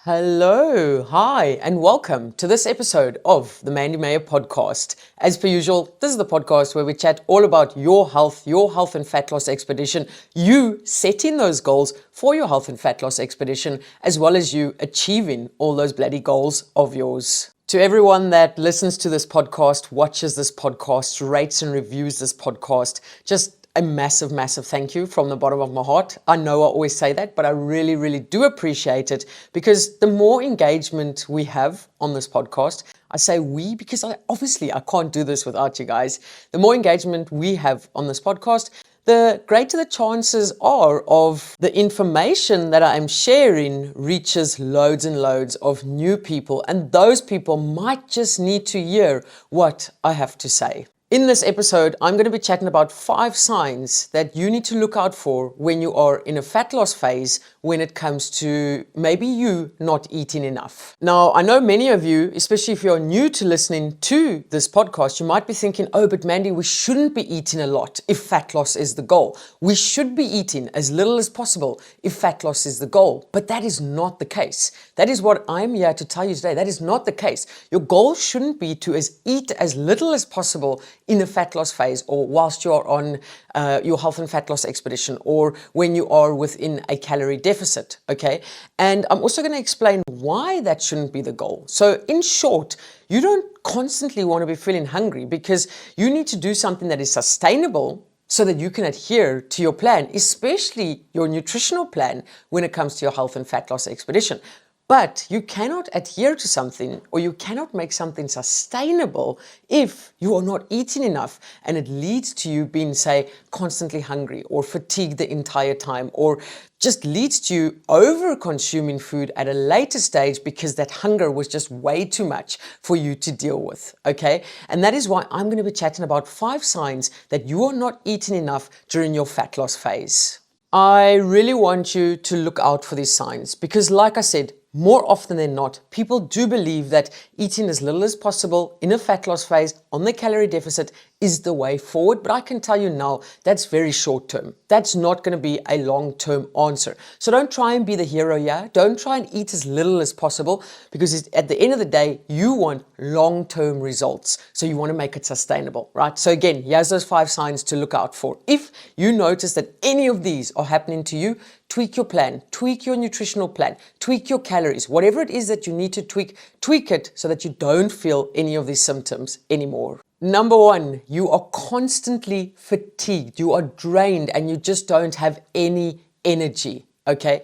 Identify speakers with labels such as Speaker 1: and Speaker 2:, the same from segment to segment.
Speaker 1: Hello, hi, and welcome to this episode of the Mandy Mayer podcast. As per usual, this is the podcast where we chat all about your health and fat loss expedition, you setting those goals for your health and fat loss expedition, as well as you achieving all those bloody goals of yours. To everyone that listens to this podcast, watches this podcast, rates and reviews this podcast, just a massive, massive thank you from the bottom of my heart. I know I always say that, but I really, really do appreciate it because the more engagement we have on this podcast, I say we because I can't do this without you guys. The more engagement we have on this podcast, the greater the chances are of the information that I am sharing reaches loads and loads of new people, and those people might just need to hear what I have to say. In this episode, I'm going to be chatting about 5 signs that you need to look out for when you are in a fat loss phase when it comes to maybe you not eating enough. Now, I know many of you, especially if you're new to listening to this podcast, you might be thinking, oh, but Mandy, we shouldn't be eating a lot if fat loss is the goal. We should be eating as little as possible if fat loss is the goal. But that is not the case. That is what I'm here to tell you today. That is not the case. Your goal shouldn't be to eat as little as possible in a fat loss phase, or whilst you're on your health and fat loss expedition, or when you are within a calorie deficit, okay? And I'm also going to explain why that shouldn't be the goal. So in short, you don't constantly want to be feeling hungry because you need to do something that is sustainable so that you can adhere to your plan, especially your nutritional plan when it comes to your health and fat loss expedition. But you cannot adhere to something, or you cannot make something sustainable if you are not eating enough and it leads to you being, say, constantly hungry or fatigued the entire time, or just leads to you over consuming food at a later stage because that hunger was just way too much for you to deal with, okay? And that is why I'm going to be chatting about 5 signs that you are not eating enough during your fat loss phase. I really want you to look out for these signs because, like I said, more often than not, people do believe that eating as little as possible in a fat loss phase on the calorie deficit is the way forward. But I can tell you now, that's very short term. That's not going to be a long-term answer. So don't try and be the hero here. Don't try and eat as little as possible because at the end of the day, you want long-term results. So you want to make it sustainable, right? So again, here's those 5 signs to look out for. If you notice that any of these are happening to you, tweak your plan, tweak your nutritional plan, tweak your calories, whatever it is that you need to tweak it so that you don't feel any of these symptoms anymore. Number 1, you are constantly fatigued, you are drained, and you just don't have any energy, okay?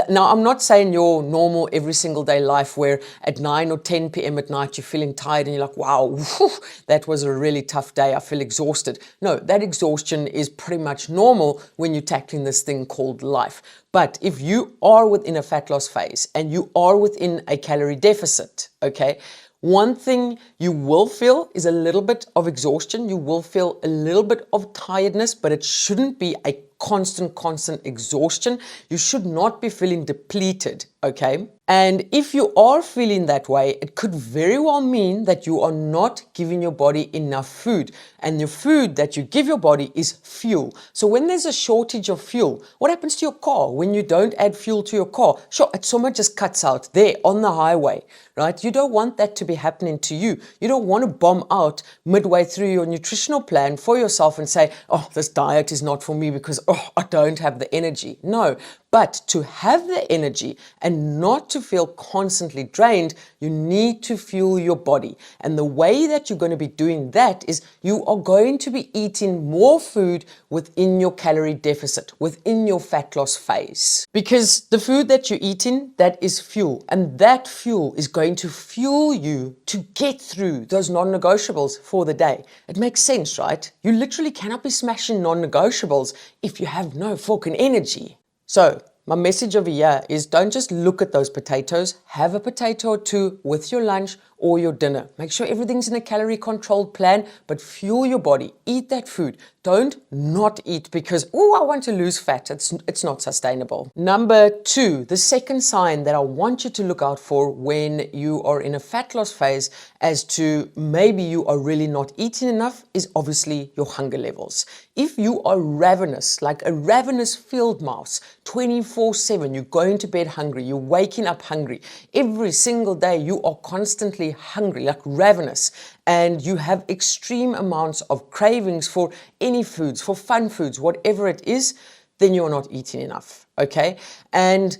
Speaker 1: Now, I'm not saying your normal every single day life where at 9 or 10 p.m. at night you're feeling tired and you're like, wow, whew, that was a really tough day, I feel exhausted. No, that exhaustion is pretty much normal when you're tackling this thing called life. But if you are within a fat loss phase and you are within a calorie deficit, okay, one thing you will feel is a little bit of exhaustion. You will feel a little bit of tiredness, but it shouldn't be a constant exhaustion. You should not be feeling depleted, okay? And if you are feeling that way, it could very well mean that you are not giving your body enough food. And the food that you give your body is fuel. So when there's a shortage of fuel, what happens to your car when you don't add fuel to your car? Sure, someone just cuts out there on the highway, right? You don't want that to be happening to you. You don't want to bomb out midway through your nutritional plan for yourself and say, oh, this diet is not for me because, I don't have the energy. No, but to have the energy and not to feel constantly drained, you need to fuel your body. And the way that you're going to be doing that is you are going to be eating more food within your calorie deficit, within your fat loss phase. Because the food that you're eating, that is fuel. And that fuel is going to fuel you to get through those non-negotiables for the day. It makes sense, right? You literally cannot be smashing non-negotiables if you have no fucking energy. So my message over here is don't just look at those potatoes, have a potato or 2 with your lunch or your dinner. Make sure everything's in a calorie controlled plan, but fuel your body. Eat that food. Don't not eat because, oh, I want to lose fat. It's not sustainable. Number 2, the second sign that I want you to look out for when you are in a fat loss phase as to maybe you are really not eating enough is obviously your hunger levels. If you are ravenous, like a ravenous field mouse, 24/7, you're going to bed hungry, you're waking up hungry, every single day you are constantly hungry, like ravenous, and you have extreme amounts of cravings for any foods, for fun foods, whatever it is, then you're not eating enough, okay? And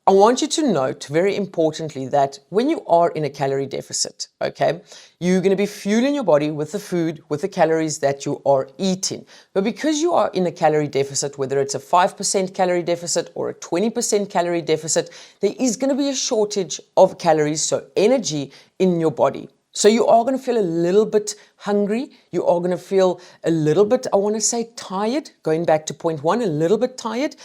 Speaker 1: I want you to note, very importantly, that when you are in a calorie deficit, okay, you're going to be fueling your body with the food, with the calories that you are eating. But because you are in a calorie deficit, whether it's a 5% calorie deficit or a 20% calorie deficit, there is going to be a shortage of calories, so energy in your body. So you are going to feel a little bit hungry. You are going to feel a little bit, I want to say, tired, going back to point 1, a little bit tired,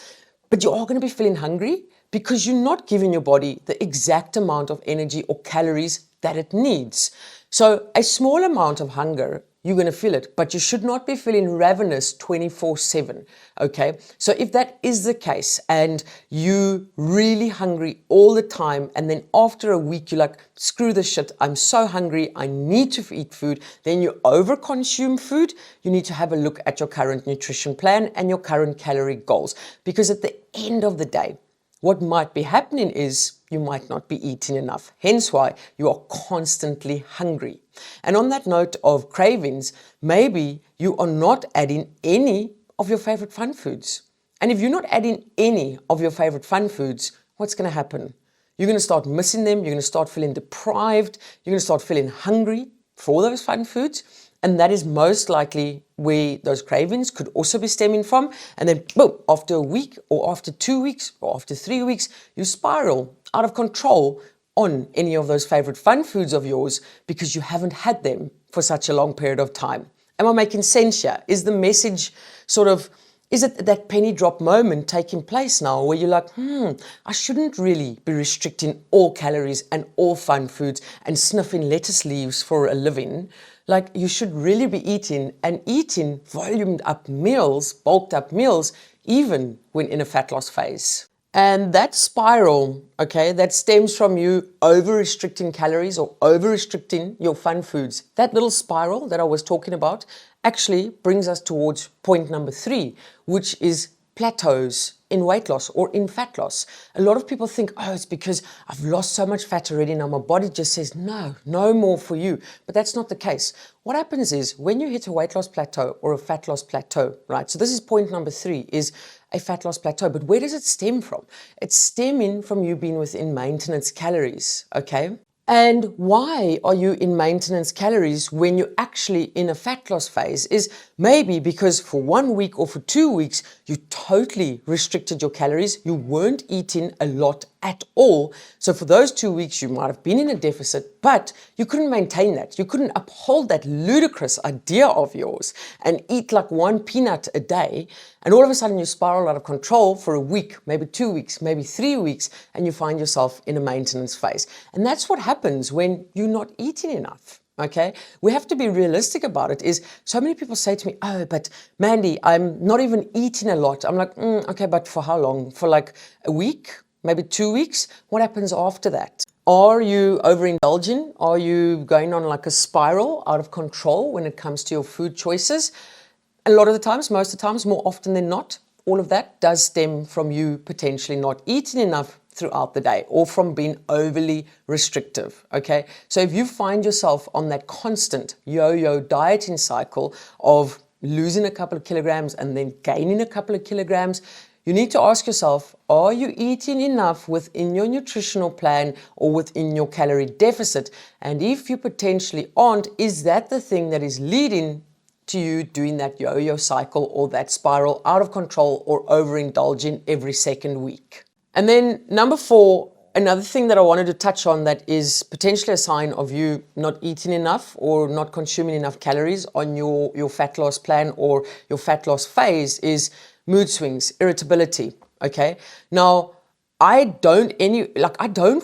Speaker 1: but you are going to be feeling hungry, because you're not giving your body the exact amount of energy or calories that it needs. So a small amount of hunger, you're going to feel it, but you should not be feeling ravenous 24/7, okay? So if that is the case and you really hungry all the time, and then after a week you're like, screw this shit, I'm so hungry, I need to eat food, then you overconsume food, you need to have a look at your current nutrition plan and your current calorie goals. Because at the end of the day, what might be happening is you might not be eating enough, hence why you are constantly hungry. And on that note of cravings, maybe you are not adding any of your favorite fun foods. And if you're not adding any of your favorite fun foods, what's going to happen? You're going to start missing them, you're going to start feeling deprived, you're going to start feeling hungry for those fun foods. And that is most likely where those cravings could also be stemming from. And then boom, after a week or after 2 weeks or after 3 weeks, you spiral out of control on any of those favorite fun foods of yours because you haven't had them for such a long period of time. Am I making sense here? Is the message sort of, is it that penny drop moment taking place now where you're like, I shouldn't really be restricting all calories and all fun foods and sniffing lettuce leaves for a living? Like, you should really be eating and eating volumed up meals, bulked up meals, even when in a fat loss phase. And that spiral, okay, that stems from you over-restricting calories or over-restricting your fun foods. That little spiral that I was talking about actually brings us towards point number 3, which is plateaus in weight loss or in fat loss. A lot of people think, oh, it's because I've lost so much fat already now, my body just says, no more for you. But that's not the case. What happens is when you hit a weight loss plateau or a fat loss plateau, right? So this is point number 3, is a fat loss plateau. But where does it stem from? It's stemming from you being within maintenance calories, okay? And why are you in maintenance calories when you're actually in a fat loss phase? Is maybe because for 1 week or for 2 weeks, you totally restricted your calories. You weren't eating a lot at all. So for those 2 weeks, you might have been in a deficit, but you couldn't maintain that. You couldn't uphold that ludicrous idea of yours and eat like 1 peanut a day. And all of a sudden you spiral out of control for a week, maybe 2 weeks, maybe 3 weeks, and you find yourself in a maintenance phase. And that's what happens when you're not eating enough. Okay, we have to be realistic about it. Is so many people say to me, oh, but Mandy, I'm not even eating a lot. I'm like, okay, but for how long? For like a week, maybe 2 weeks? What happens after that? Are you overindulging? Are you going on like a spiral out of control when it comes to your food choices? A lot of the times, most of the times, more often than not, all of that does stem from you potentially not eating enough throughout the day or from being overly restrictive, okay? So if you find yourself on that constant yo-yo dieting cycle of losing a couple of kilograms and then gaining a couple of kilograms, you need to ask yourself, are you eating enough within your nutritional plan or within your calorie deficit? And if you potentially aren't, is that the thing that is leading to you doing that yo-yo cycle or that spiral out of control or overindulging every second week? And then number 4, another thing that I wanted to touch on that is potentially a sign of you not eating enough or not consuming enough calories on your fat loss plan or your fat loss phase is mood swings, irritability, okay? Now, I don't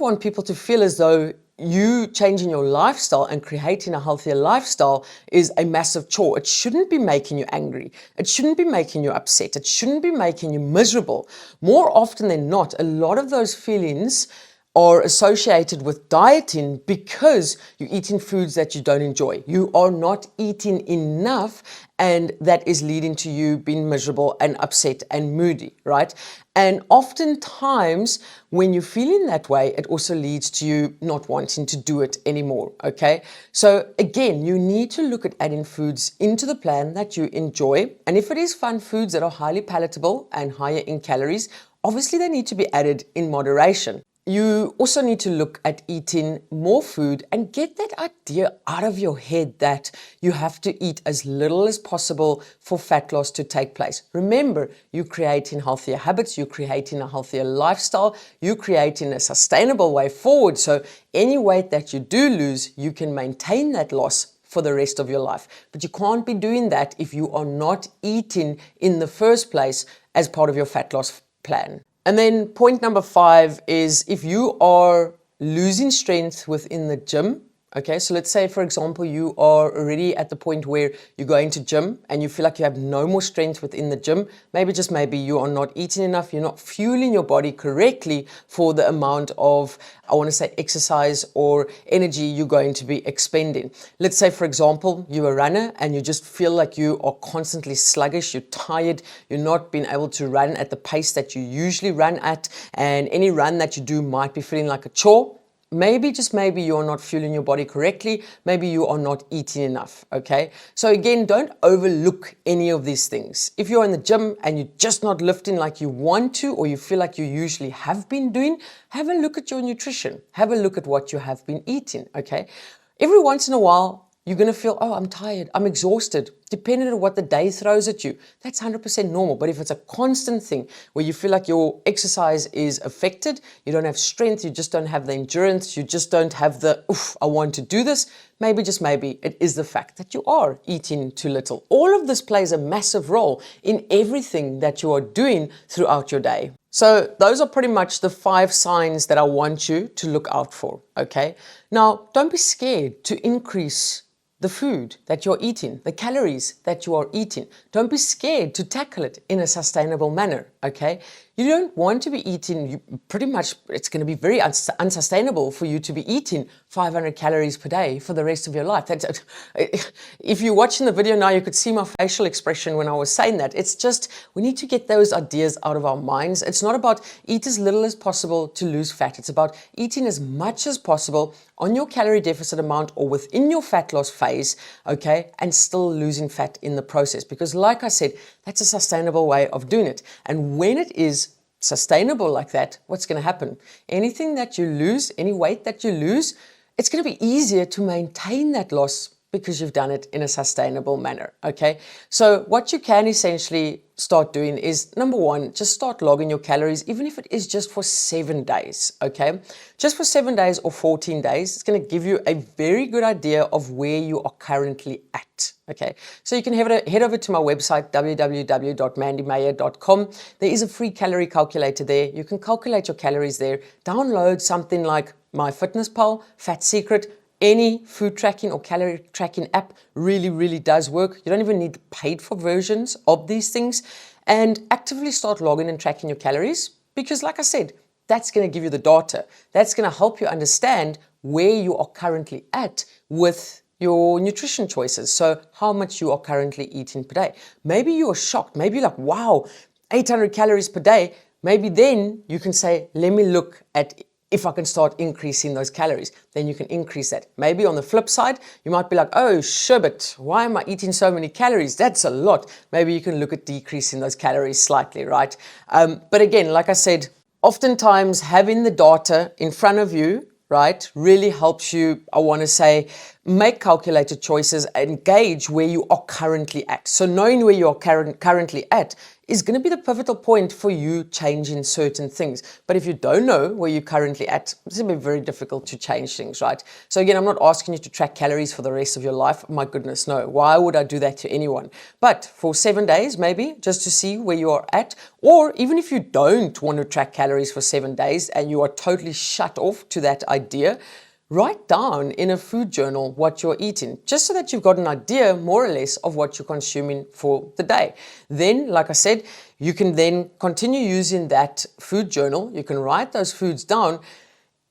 Speaker 1: want people to feel as though you changing your lifestyle and creating a healthier lifestyle is a massive chore. It shouldn't be making you angry. It shouldn't be making you upset. It shouldn't be making you miserable. More often than not, a lot of those feelings are associated with dieting because you're eating foods that you don't enjoy. You are not eating enough, and that is leading to you being miserable and upset and moody, right? And oftentimes, when you're feeling that way, it also leads to you not wanting to do it anymore, okay? So again, you need to look at adding foods into the plan that you enjoy. And if it is fun foods that are highly palatable and higher in calories, obviously they need to be added in moderation. You also need to look at eating more food and get that idea out of your head that you have to eat as little as possible for fat loss to take place. Remember, you're creating healthier habits, you're creating a healthier lifestyle, you're creating a sustainable way forward. So any weight that you do lose, you can maintain that loss for the rest of your life. But you can't be doing that if you are not eating in the first place as part of your fat loss plan. And then point number 5 is if you are losing strength within the gym, okay, so let's say, for example, you are already at the point where you're going to gym and you feel like you have no more strength within the gym. Maybe, just maybe, you are not eating enough, you're not fueling your body correctly for the amount of, I want to say, exercise or energy you're going to be expending. Let's say, for example, you're a runner and you just feel like you are constantly sluggish, you're tired, you're not being able to run at the pace that you usually run at, and any run that you do might be feeling like a chore. Maybe, just maybe, you're not fueling your body correctly. Maybe you are not eating enough, okay? So again, don't overlook any of these things. If you're in the gym and you're just not lifting like you want to, or you feel like you usually have been doing, have a look at your nutrition. Have a look at what you have been eating, okay? Every once in a while, you're going to feel, oh, I'm tired, I'm exhausted, depending on what the day throws at you. That's 100% normal. But if it's a constant thing where you feel like your exercise is affected, you don't have strength, you just don't have the endurance, you just don't have the, oof, I want to do this, maybe, just maybe, it is the fact that you are eating too little. All of this plays a massive role in everything that you are doing throughout your day. So those are pretty much the 5 signs that I want you to look out for, okay? Now, don't be scared to increase the food that you're eating, the calories that you are eating. Don't be scared to tackle it in a sustainable manner, okay? You don't want to be eating, pretty much, it's going to be very unsustainable for you to be eating 500 calories per day for the rest of your life. If you're watching the video now, you could see my facial expression when I was saying that. It's just, we need to get those ideas out of our minds. It's not about eat as little as possible to lose fat. It's about eating as much as possible on your calorie deficit amount or within your fat loss phase, okay, and still losing fat in the process. Because like I said, that's a sustainable way of doing it. And when it is sustainable like that, what's going to happen? Anything that you lose, any weight that you lose, it's going to be easier to maintain that loss because you've done it in a sustainable manner, okay? So what you can essentially start doing is, number 1, just start logging your calories, even if it is just for 7 days, okay? Just for 7 days or 14 days, it's going to give you a very good idea of where you are currently at, okay? So you can head over to my website, www.mandymeyer.com. There is a free calorie calculator there. You can calculate your calories there. Download something like MyFitnessPal, Fat Secret. Any food tracking or calorie tracking app really does work. You don't even need paid for versions of these things, and actively start logging and tracking your calories, because like I said, that's going to give you the data. That's going to help you understand where you are currently at with your nutrition choices. So how much you are currently eating per day. Maybe you are shocked. Maybe you're like, wow, 800 calories per day. Maybe then you can say, let me look at if I can start increasing those calories. Then you can increase that. Maybe on the flip side, you might be like, oh, sherbet, why am I eating so many calories? That's a lot. Maybe you can look at decreasing those calories slightly, right? But again, like I said, oftentimes having the data in front of you, right, really helps you, I want to say, make calculated choices and gauge where you are currently at. So knowing where you are currently at is going to be the pivotal point for you changing certain things. But if you don't know where you're currently at, it's going to be very difficult to change things, right? So again, I'm not asking you to track calories for the rest of your life. My goodness, no. Why would I do that to anyone? But for 7 days, maybe, just to see where you are at, or even if you don't want to track calories for 7 days and you are totally shut off to that idea, write down in a food journal what you're eating, just so that you've got an idea more or less of what you're consuming for the day. Then, like I said, you can then continue using that food journal. You can write those foods down.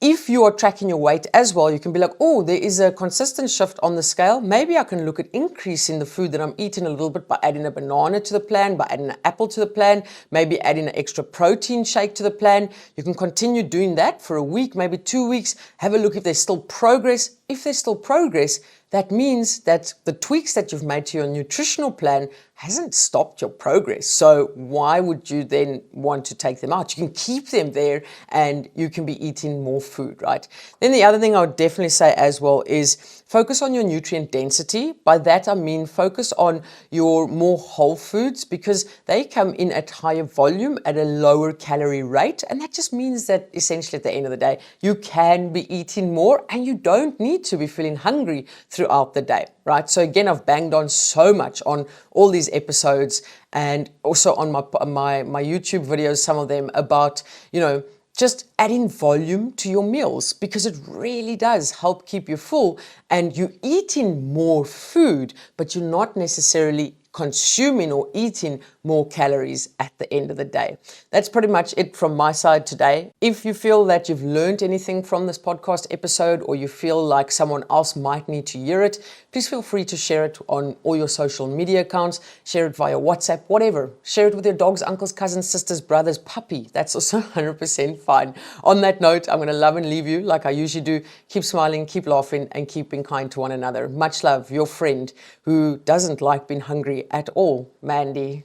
Speaker 1: If you are tracking your weight as well, you can be like, oh, there is a consistent shift on the scale. Maybe I can look at increasing the food that I'm eating a little bit by adding a banana to the plan, by adding an apple to the plan, maybe adding an extra protein shake to the plan. You can continue doing that for a week, maybe 2 weeks. Have a look if there's still progress. If there's still progress, that means that the tweaks that you've made to your nutritional plan hasn't stopped your progress. So why would you then want to take them out? You can keep them there and you can be eating more food, right? Then the other thing I would definitely say as well is focus on your nutrient density. By that I mean focus on your more whole foods, because they come in at higher volume at a lower calorie rate. And that just means that essentially at the end of the day, you can be eating more and you don't need to be feeling hungry throughout the day, right? So again, I've banged on so much on all these episodes and also on my YouTube videos, some of them about, just adding volume to your meals, because it really does help keep you full and you're eating more food, but you're not necessarily consuming or eating more calories at the end of the day. That's pretty much it from my side today. If you feel that you've learned anything from this podcast episode, or you feel like someone else might need to hear it, please feel free to share it on all your social media accounts, share it via WhatsApp, whatever. Share it with your dogs, uncles, cousins, sisters, brothers, puppy. That's also 100% fine. On that note, I'm going to love and leave you like I usually do. Keep smiling, keep laughing, and keep being kind to one another. Much love, your friend who doesn't like being hungry at all, Mandy.